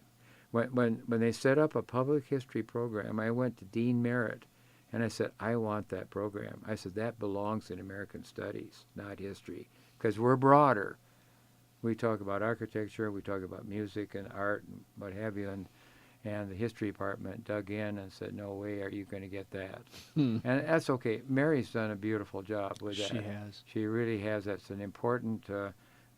When they set up a public history program, I went to Dean Merritt, and I said, I want that program. I said, that belongs in American Studies, not history, because we're broader. We talk about architecture, we talk about music and art and what have you, and the history department dug in and said, no way are you going to get that. And that's okay. Mary's done a beautiful job with that. She has. She really has. That's an important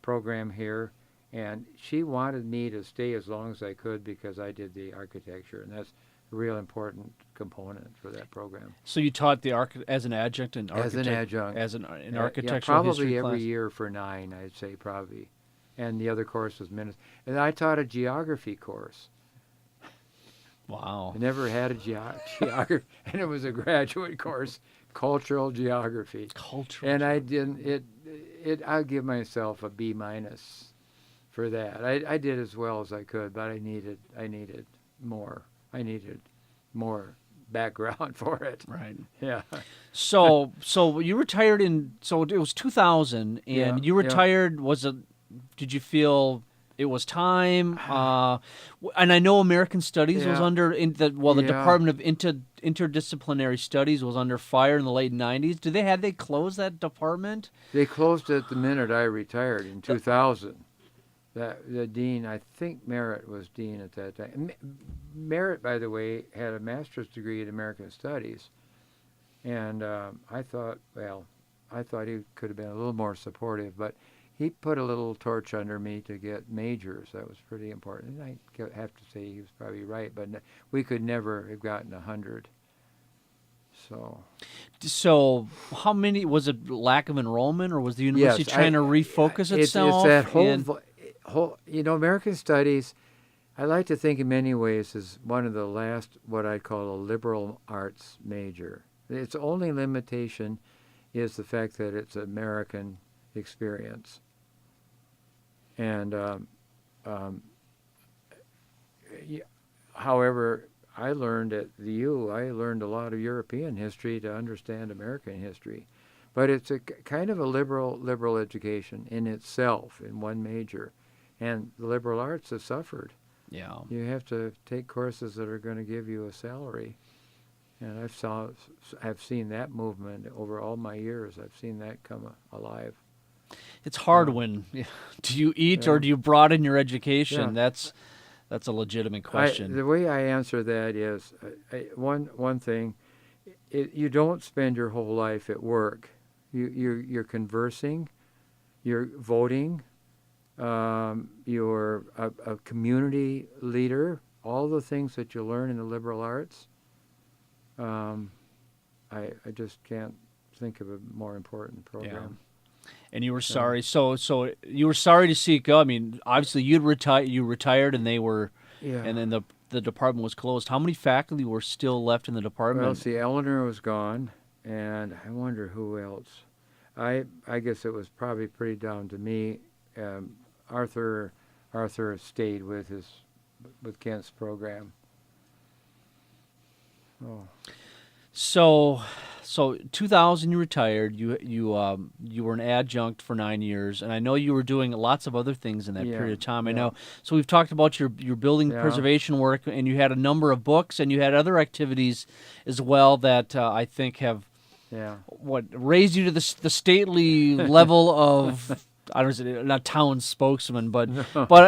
program here. And she wanted me to stay as long as I could because I did the architecture, and that's a real important component for that program. So you taught as an adjunct in architecture? As an adjunct. As an architectural history probably every class? year for 9, I'd say, probably. And the other course was And I taught a geography course. Wow. I never had a geography, and it was a graduate course, cultural geography. Cultural. And I didn't, I'll give myself a B minus for that. I did as well as I could, but I needed more. I needed more background for it. Right. Yeah. So you retired so it was 2000, and Yeah, you yeah. retired. Did you feel it was time? And I know American Studies was Yeah. under the Yeah. Department of Interdisciplinary Studies was under fire in the late 90s. Had they closed that department? They closed it the minute I retired in 2000. The dean, I think Merritt was dean at that time. Merritt, by the way, had a master's degree in American Studies, and I thought he could have been a little more supportive, but he put a little torch under me to get majors. That was pretty important. And I have to say he was probably right, but we could never have gotten 100. So how many, was it lack of enrollment, or was the university trying to refocus itself? It's that whole, American Studies, I like to think in many ways is one of the last, what I'd call a liberal arts major. Its only limitation is the fact that it's an American experience. And however, I learned at the U, I learned a lot of European history to understand American history. But it's a kind of a liberal education in itself, in one major. And the liberal arts have suffered. Yeah. You have to take courses that are going to give you a salary. And I've seen that movement over all my years. I've seen that come alive. It's hard when, do you eat or do you broaden your education? Yeah. That's a legitimate question. The way I answer that is, one thing, you don't spend your whole life at work. You're conversing, you're voting, you're a community leader, all the things that you learn in the liberal arts. I just can't think of a more important program. Yeah. And you were sorry. So you were sorry to see it go. I mean, obviously you retired, and they were, and then the department was closed. How many faculty were still left in the department? Well, see, Eleanor was gone, and I wonder who else. I guess it was probably pretty down to me. Arthur stayed with Kent's program. Oh. So 2000 you retired. You were an adjunct for 9 years, and I know you were doing lots of other things in that period of time. I know. So we've talked about your building preservation work, and you had a number of books, and you had other activities as well that I think have raised you to the stately level of, I don't know, not town spokesman, but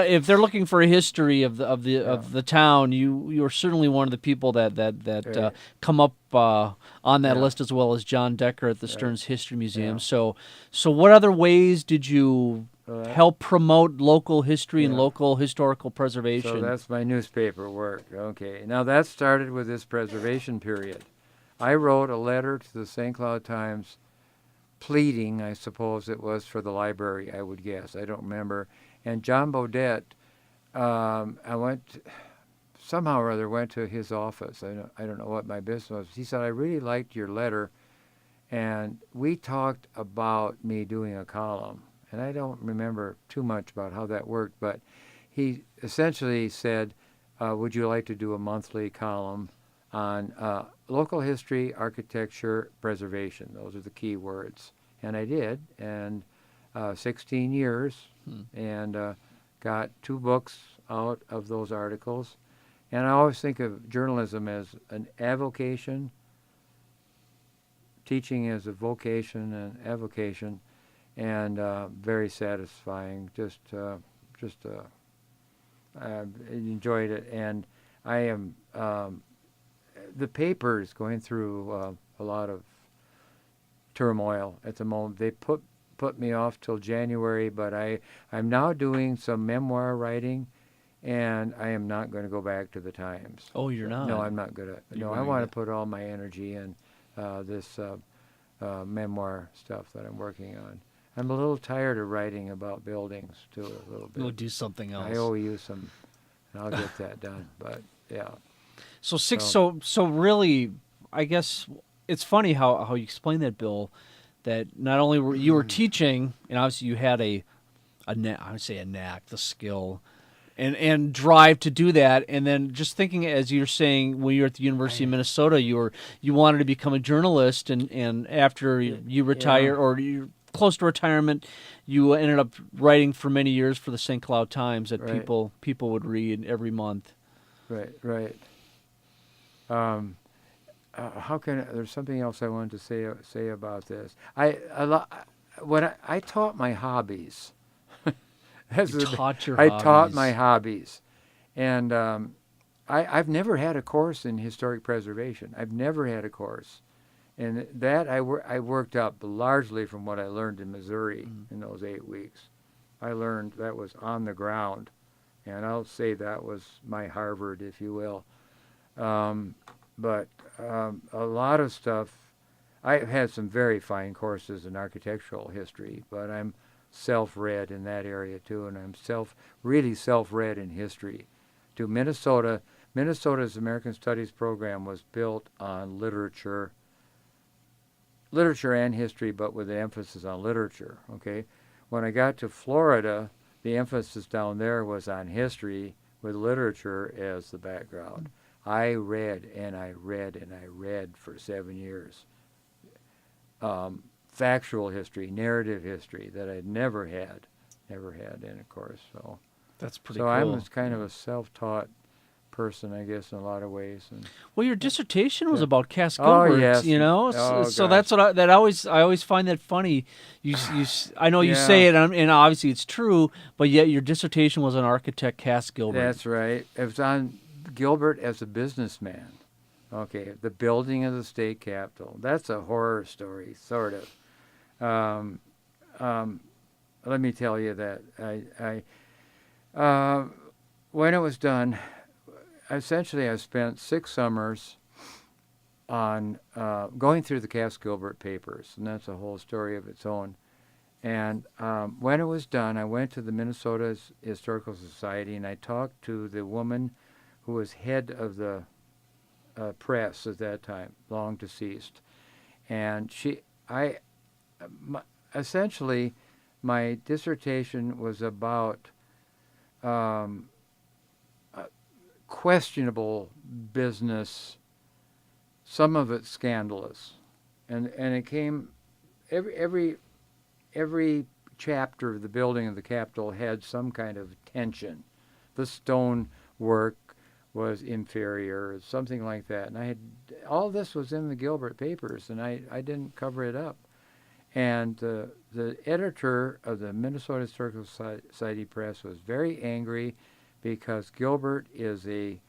if they're looking for a history of the town, you're certainly one of the people that come up on that list, as well as John Decker at the Stearns History Museum. So what other ways did you help promote local history and local historical preservation? So that's my newspaper work. Okay, now that started with this preservation period. I wrote a letter to the St. Cloud Times pleading, I suppose it was, for the library, I would guess. I don't remember. And John Bodette, somehow or other went to his office. I don't know what my business was. He said, I really liked your letter, and we talked about me doing a column. And I don't remember too much about how that worked, but he essentially said, would you like to do a monthly column on local history, architecture, preservation? Those are the key words. And I did, and 16 years, and got 2 books out of those articles. And I always think of journalism as an avocation, teaching as a vocation and avocation, and very satisfying. I enjoyed it, and I am the paper is going through a lot of turmoil at the moment. They put me off till January, but I'm now doing some memoir writing, and I am not going to go back to the Times. Oh, you're not? No, I'm not going to. No, I want to put all my energy in this memoir stuff that I'm working on. I'm a little tired of writing about buildings, too, a little bit. We'll do something else. I owe you some, and I'll get that done, but yeah. So really, I guess it's funny how you explain that, Bill, that not only were you were teaching, and obviously you had I would say a knack, the skill, and drive to do that, and then just thinking, as you're saying, when you're at the University of Minnesota, you wanted to become a journalist, and after you retire, or you're close to retirement, you ended up writing for many years for the St. Cloud Times that people would read every month. Right. How can there's something else I wanted to say about this? When I taught my hobbies. You taught your I hobbies. taught my hobbies, and I've never had a course in historic preservation. I've never had a course, and that I worked up largely from what I learned in Missouri in those 8 weeks. I learned that was on the ground, and I'll say that was my Harvard, if you will. But a lot of stuff. I've had some very fine courses in architectural history, but I'm self-read in that area too, and I'm really self-read in history. To Minnesota's American Studies program was built on literature and history, but with an emphasis on literature. Okay, when I got to Florida, the emphasis down there was on history with literature as the background. I read and I read and I read for 7 years. Factual history, narrative history that I'd never had in a course. So that's pretty cool. So I was kind of a self-taught person, I guess, in a lot of ways. And well, your dissertation was about Cass Gilbert, yes. you know. Oh, so gosh. that's what I always find that funny. I know you say it, and obviously it's true, but yet your dissertation was on architect Cass Gilbert. That's right. It was on Gilbert as a businessman. Okay, the building of the state capitol. That's a horror story, sort of. Let me tell you that when it was done, essentially I spent 6 summers on going through the Cass Gilbert papers, and that's a whole story of its own. And when it was done, I went to the Minnesota Historical Society, and I talked to the woman who was head of the press at that time, long deceased, and essentially, my dissertation was about questionable business, some of it scandalous, and it came every chapter of the building of the Capitol had some kind of tension. The stone work was inferior, something like that, and all this was in the Gilbert papers, and I didn't cover it up. And the editor of the Minnesota Historical Society Press was very angry because Gilbert is a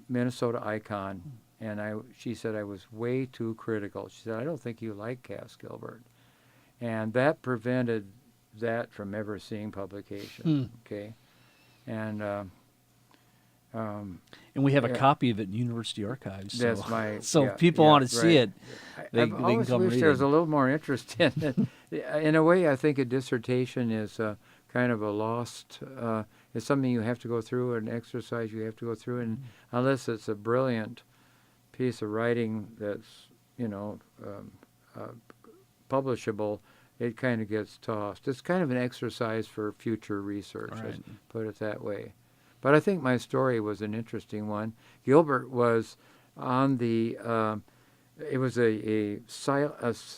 Minnesota icon, and she said I was way too critical. She said, I don't think you like Cass Gilbert. And that prevented that from ever seeing publication. Okay, and we have a copy of it in University Archives. So, that's people want to see it. I've always wished there was a little more interest in it. In a way, I think a dissertation is kind of a lost. It's something you have to go through, an exercise you have to go through, and unless it's a brilliant piece of writing that's publishable, it kind of gets tossed. It's kind of an exercise for future research, let's put it that way. But I think my story was an interesting one. Gilbert was on the, it was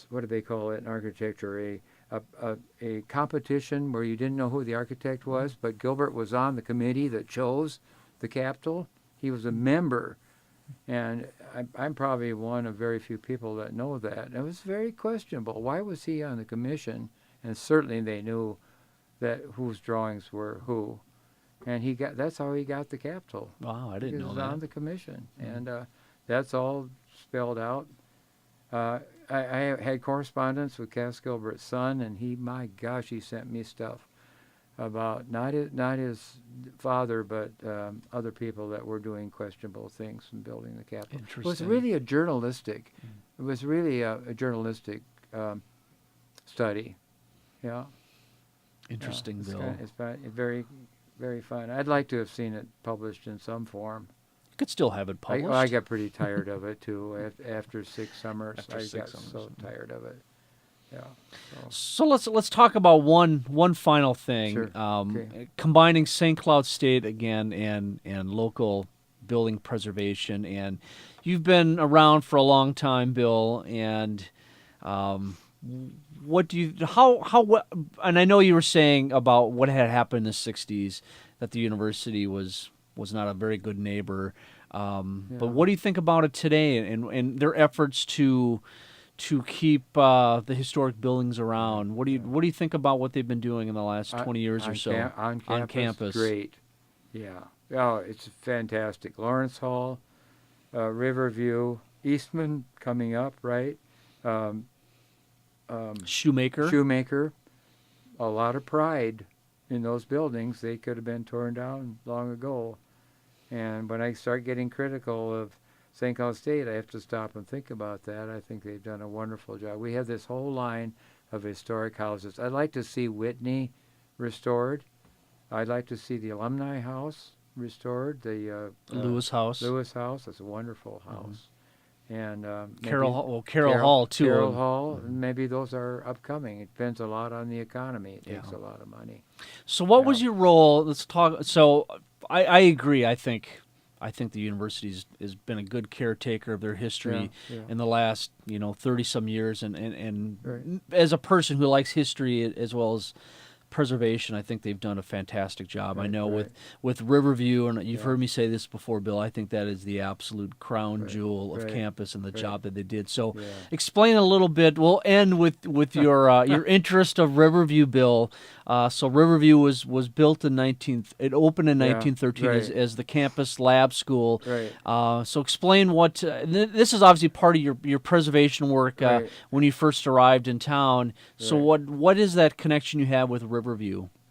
what do they call it in architecture? A competition where you didn't know who the architect was, but Gilbert was on the committee that chose the Capitol. He was a member, and I'm probably one of very few people that know that. And it was very questionable. Why was he on the commission? And certainly they knew that whose drawings were who. And that's how he got the Capitol. Wow, I didn't know that. He was on the commission, and that's all spelled out. I had correspondence with Cass Gilbert's son, and my gosh, he sent me stuff about not his father, but other people that were doing questionable things in building the Capitol. Interesting. It was really a journalistic. It was really a journalistic study. Yeah. Interesting, Bill. It's very, very fun. I'd like to have seen it published in some form. You could still have it published. I got pretty tired of it too. After 6 summers, I got so tired of it. yeah. So let's talk about one final thing. Sure. Okay. Combining St. Cloud State again and local building preservation, and you've been around for a long time, Bill. And what do you what? And I know you were saying about what had happened in the '60s, that the university was not a very good neighbor. But what do you think about it today, and their efforts to keep the historic buildings around? What do you think about what they've been doing in the last 20 years or so On campus? Great. Yeah. Oh, it's fantastic. Lawrence Hall, Riverview, Eastman coming up, right? Shoemaker. A lot of pride in those buildings. They could have been torn down long ago. And when I start getting critical of St. Cloud State, I have to stop and think about that. I think they've done a wonderful job. We have this whole line of historic houses. I'd like to see Whitney restored. I'd like to see the Alumni House restored. The Lewis House. That's a wonderful house. And Carroll Hall too. Carroll Hall, maybe those are upcoming. It depends a lot on the economy. It takes a lot of money. So what was your role? Let's talk. So I agree. I think the university has been a good caretaker of their history in the last 30 some years, and Right. as a person who likes history as well as preservation, I think they've done a fantastic job. I know with Riverview, and you've heard me say this before, Bill, I think that is the absolute crown jewel of campus and the job that they did. So explain a little bit. We'll end with your your interest of Riverview, Bill. So Riverview was built in it opened in 1913 as the campus lab school. Right. So explain what this is obviously part of your preservation work when you first arrived in town. So what is that connection you have with Riverview?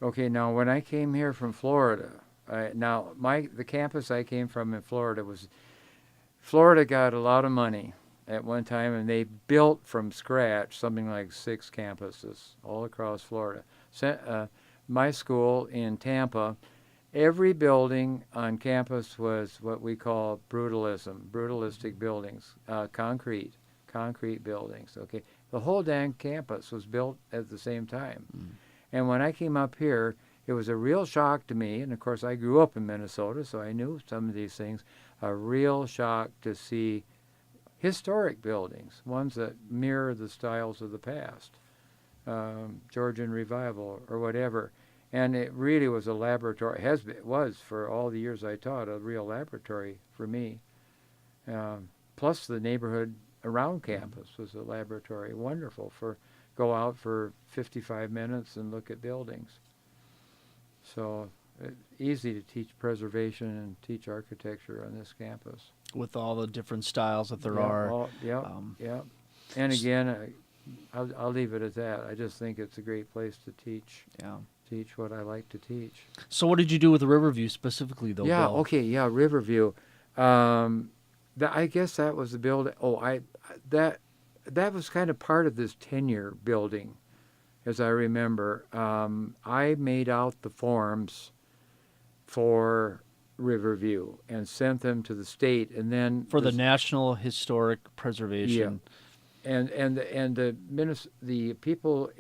Okay, now when I came here from Florida, the campus I came from in Florida got a lot of money at one time, and they built from scratch something like 6 campuses all across Florida. My school in Tampa, every building on campus was what we call brutalistic buildings, concrete buildings. Okay, the whole dang campus was built at the same time. And when I came up here, it was a real shock to me, and of course I grew up in Minnesota, so I knew some of these things, a real shock to see historic buildings, ones that mirror the styles of the past, Georgian Revival or whatever. And it really was a laboratory. It was for all the years I taught, a real laboratory for me. Plus the neighborhood around campus was a laboratory. Wonderful go out for 55 minutes and look at buildings. So easy to teach preservation and teach architecture on this campus. With all the different styles that there are. And again, I'll leave it at that. I just think it's a great place to teach. Teach what I like to teach. So what did you do with Riverview specifically, though, Bill? Riverview. I guess that was the building. That was kind of part of this Tenure building, as I remember. I made out the forms for Riverview and sent them to the state, and then for the National Historic Preservation. And the people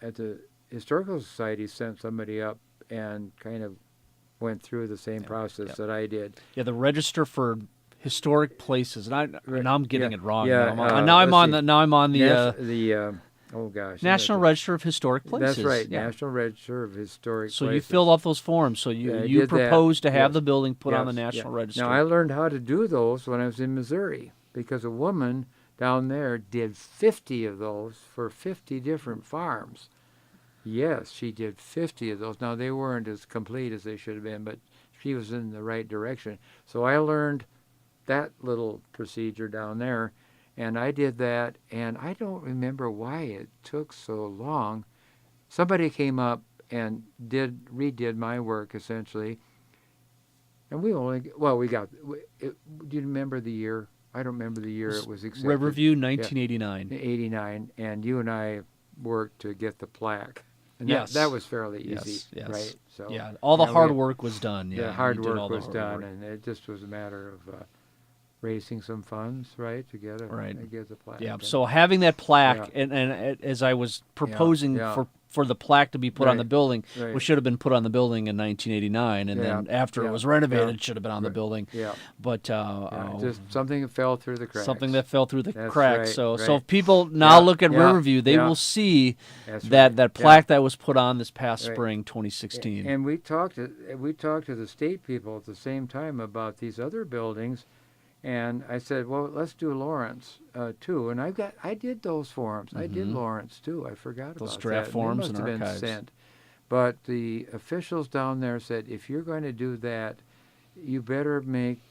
at the Historical Society sent somebody up and kind of went through the same process that I did. Yeah, the Register for Historic Places, and I'm getting it wrong. Yeah, now I'm on the National Register of Historic Places. That's right, National Register of Historic Places. So you filled out those forms. So you proposed to have the building put on the National Register. Now I learned how to do those when I was in Missouri, because a woman down there did 50 of those for 50 different farms. Yes, she did 50 of those. Now they weren't as complete as they should have been, but she was in the right direction. So I learned that little procedure down there, and I did that, and I don't remember why it took so long. Somebody came up and redid my work essentially, and do you remember the year? I don't remember the year it was accepted. Riverview, 1989. 89, and you and I worked to get the plaque. And that was fairly easy, right? So all the hard work was done. The hard work was done, and it just was a matter of raising some funds, right, to get Right. get the plaque. Yeah. And- So having that plaque, Yeah. and as I was proposing yeah. for the plaque to be put on Right, the building, right. which should have been put on the building in 1989, and then after it was renovated, it should have been on the building. Yeah. But Just something that fell through the cracks. something that fell through the That's cracks. right, So right. if people now Yeah, look at yeah, Riverview, they yeah. will see That's that right. that plaque that was put on this past Right. spring, 2016. And we talked to the state people at the same time about these other buildings, and I said, well, let's do Lawrence too. And I did those forms. I did Lawrence too. I forgot Those about draft that. forms They must and have archives. been sent. But the officials down there said, if you're going to do that, you better make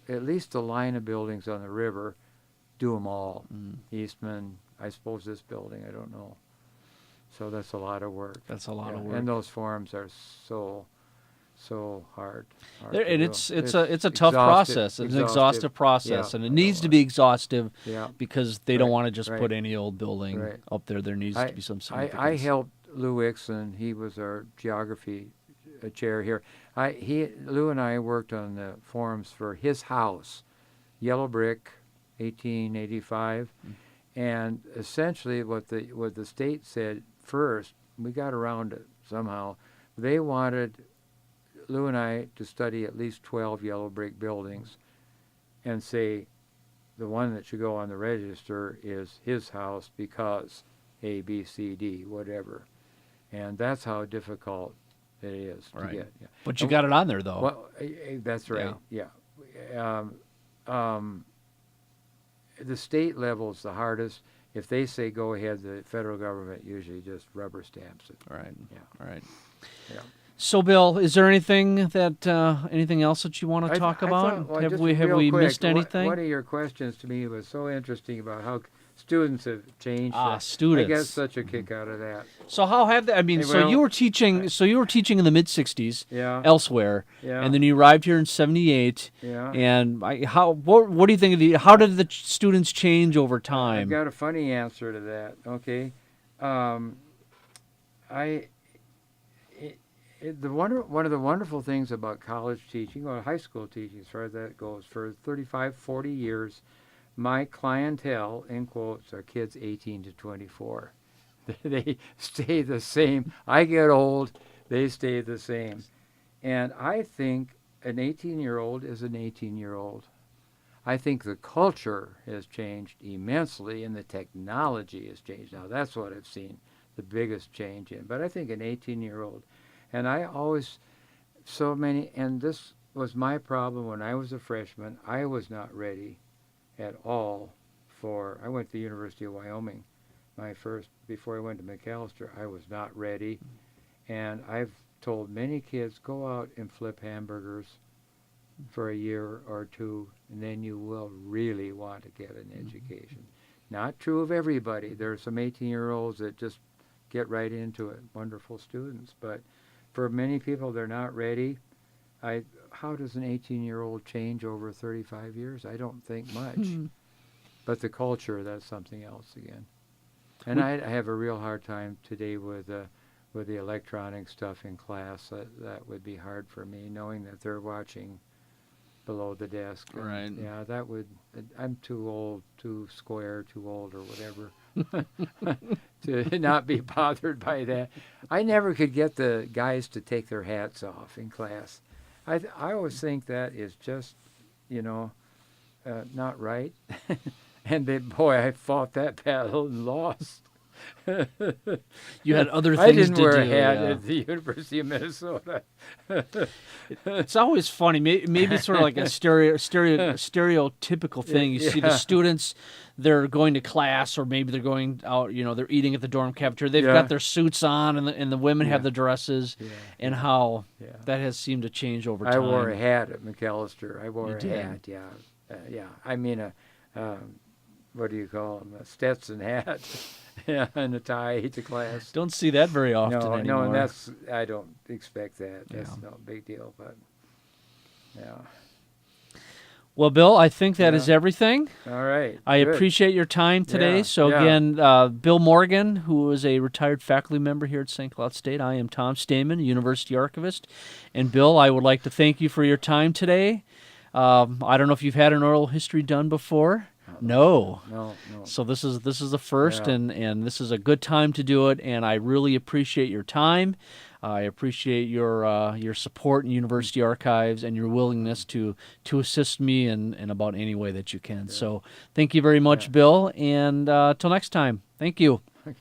at least the line of buildings on the river, do them all. Eastman, I suppose this building, I don't know. So that's a lot of work. That's a lot of work. And those forms are so hard. And to it's do. a tough process. It's an exhaustive process, Yeah, and it needs to be exhaustive Yeah. because they don't Right, want to just right. put any old building Right. up there. There needs to be some significance. I helped Lou Ixon. He was our geography chair here. Lou and I worked on the forms for his house, yellow brick, 1885, and essentially what the state said first, we got around it somehow. They wanted Lou and I to study at least 12 yellow brick buildings, and say the one that should go on the register is his house because A, B, C, D, whatever. And that's how difficult it is to Right. get. Yeah. But you got it on there, though. Well, that's right. Yeah. The state level is the hardest. If they say go ahead, the federal government usually just rubber stamps it. All right. Yeah. All right. Yeah. So, Bill, is there anything else that you want to talk about? Well, have just we real quick, missed anything? One of your questions to me was so interesting about how students have changed. Students. I get such a kick out of that. So how have they? I mean, Hey, so well, you were teaching. So you were teaching in the mid '60s Yeah. elsewhere, Yeah. and then you arrived here in '78. Yeah. And what do you think of how did the students change over I've time? got a funny answer to that. Okay, one of the wonderful things about college teaching or high school teaching, as far as that goes, for 35, 40 years, my clientele, in quotes, are kids 18 to 24. They stay the same. I get old, they stay the same. And I think an 18-year-old is an 18-year-old. I think the culture has changed immensely and the technology has changed. Now, that's what I've seen the biggest change in. But I think an 18-year-old, and I always, and this was my problem when I was a freshman. I was not ready at all I went to the University of Wyoming. Before I went to Macalester, I was not ready. And I've told many kids, go out and flip hamburgers for a year or two, and then you will really want to get an education. Not true of everybody. There are some 18-year-olds that just get right into it, wonderful students. But for many people, they're not ready. How does an 18-year-old change over 35 years? I don't think much. But the culture, that's something else again. And I have a real hard time today with the electronic stuff in class. That would be hard for me, knowing that they're watching below the desk. And Right. yeah, that would. I'm too old, too square, too old, or whatever, to not be bothered by that. I never could get the guys to take their hats off in class. I always think that is just, not right. And boy, I fought that battle and lost. You had other things I didn't to wear do. a hat Yeah. at the University of Minnesota. It's always funny. Maybe it's sort of like a stereotypical thing. You see the Yeah. students, they're going to class, or maybe they're going out. They're eating at the dorm cafeteria. They've Yeah. got their suits on, and the women have Yeah. the dresses, Yeah. and how Yeah. that has seemed to change over I time. wore a hat at Macalester. I wore You a did. hat, yeah. Yeah. I mean, what do you call them? A Stetson hat. Yeah, and a tie to class. Don't see that very often No, anymore. and I don't expect that. That's Yeah. no big deal, but yeah. Well, Bill, I think that is Yeah. everything. All right. I good. appreciate your time today. Yeah, So yeah. again, Bill Morgan, who is a retired faculty member here at St. Cloud State. I am Tom Stamen, University Archivist. And Bill, I would like to thank you for your time today. I don't know if you've had an oral history done before. No. No. So this is the first, Yeah. and this is a good time to do it. And I really appreciate your time. I appreciate your support in University Archives and your willingness to assist me in about any way that you can. So thank you very much, Yeah. Bill. And till next time, thank you. Okay.